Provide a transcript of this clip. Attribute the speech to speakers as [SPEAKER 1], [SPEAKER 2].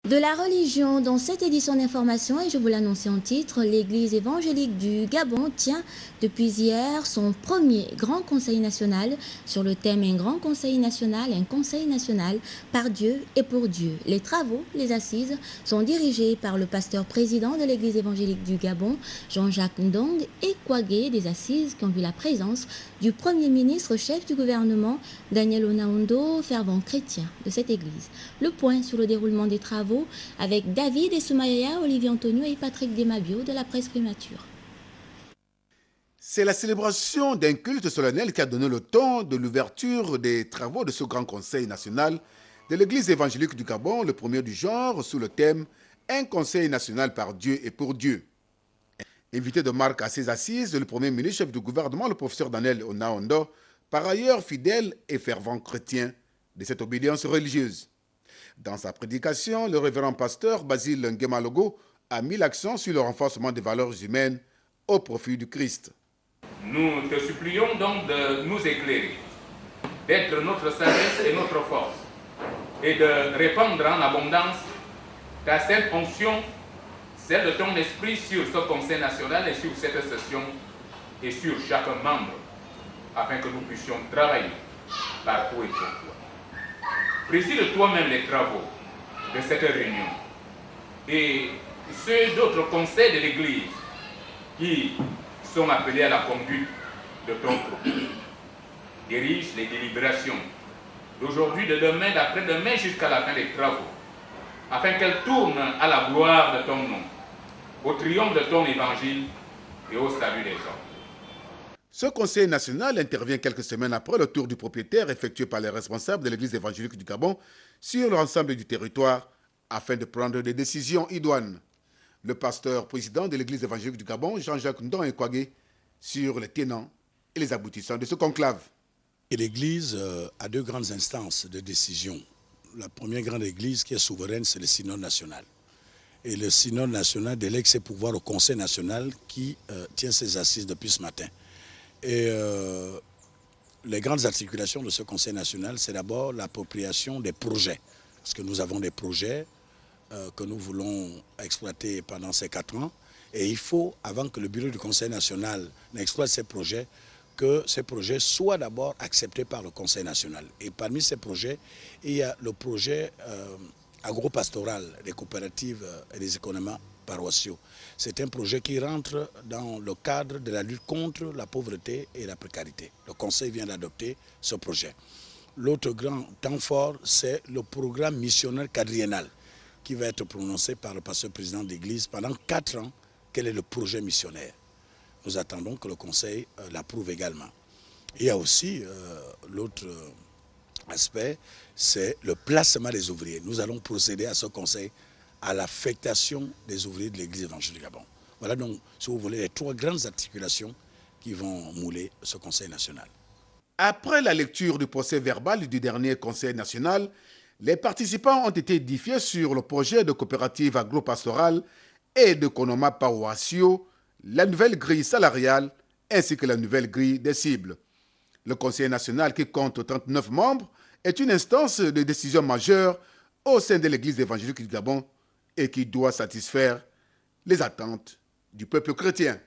[SPEAKER 1] De la religion dans cette édition d'information, et je vous l'annonçais en titre, l'Église évangélique du Gabon tient depuis hier son premier grand conseil national sur le thème un grand conseil national par Dieu et pour Dieu. Les travaux, les assises sont dirigés par le pasteur président de l'Église évangélique du Gabon, Jean-Jacques Ndong, et Kwagé, des assises qui ont vu la présence du Premier ministre chef du gouvernement, Daniel Onaondo, fervent chrétien de cette église. Le point sur le déroulement des travaux avec David et Soumaïa, Olivier Antonio et Patrick Desmabio de la presse primature.
[SPEAKER 2] C'est la célébration d'un culte solennel qui a donné le ton de l'ouverture des travaux de ce grand conseil national de l'Église évangélique du Gabon, le premier du genre, sous le thème « Un conseil national par Dieu et pour Dieu ». Invité de marque à ces assises, le premier ministre chef du gouvernement, le professeur Daniel Onaondo, par ailleurs fidèle et fervent chrétien de cette obédience religieuse. Dans sa prédication, le révérend pasteur Basile Nguemalogo a mis l'accent sur le renforcement des valeurs humaines au profit du Christ.
[SPEAKER 3] Nous te supplions donc de nous éclairer, d'être notre sagesse et notre force, et de répandre en abondance ta sainte onction, celle de ton esprit sur ce conseil national et sur cette session et sur chaque membre, afin que nous puissions travailler partout et pour toi. Préside toi-même les travaux de cette réunion et ceux d'autres conseils de l'Église qui sont appelés à la conduite de ton propos. Dirige les délibérations d'aujourd'hui, de demain, d'après-demain jusqu'à la fin des travaux, afin qu'elles tournent à la gloire de ton nom, au triomphe de ton évangile et au salut des hommes.
[SPEAKER 2] Ce conseil national intervient quelques semaines après le tour du propriétaire effectué par les responsables de l'Église évangélique du Gabon sur l'ensemble du territoire afin de prendre des décisions idoines. Le pasteur président de l'Église évangélique du Gabon, Jean-Jacques Ndong Kwagé, sur les tenants et les aboutissants de ce conclave.
[SPEAKER 4] Et l'Église a deux grandes instances de décision. La première grande Église qui est souveraine, c'est le synode national. Et le synode national délègue ses pouvoirs au Conseil national qui tient ses assises depuis ce matin. Et les grandes articulations de ce Conseil national, c'est d'abord l'appropriation des projets. Parce que nous avons des projets que nous voulons exploiter pendant ces 4 ans. Et il faut, avant que le bureau du Conseil national n'exploite ces projets, que ces projets soient d'abord acceptés par le Conseil national. Et parmi ces projets, il y a le projet agropastoral des coopératives et des économies paroissiaux. C'est un projet qui rentre dans le cadre de la lutte contre la pauvreté et la précarité. Le Conseil vient d'adopter ce projet. L'autre grand temps fort, c'est le programme missionnaire quadriennal qui va être prononcé par le pasteur président de l'Église pendant 4 ans. Quel est le projet missionnaire? Nous attendons que le Conseil l'approuve également. Il y a aussi l'autre aspect, c'est le placement des ouvriers. Nous allons procéder à ce Conseil à l'affectation des ouvriers de l'Église évangélique du Gabon. Voilà donc, si vous voulez, les 3 grandes articulations qui vont mouler ce Conseil national.
[SPEAKER 2] Après la lecture du procès verbal du dernier Conseil national, les participants ont été édifiés sur le projet de coopérative agro-pastorale et d'économies paroissiaux, la nouvelle grille salariale ainsi que la nouvelle grille des cibles. Le Conseil national, qui compte 39 membres, est une instance de décision majeure au sein de l'Église évangélique du Gabon et qui doit satisfaire les attentes du peuple chrétien.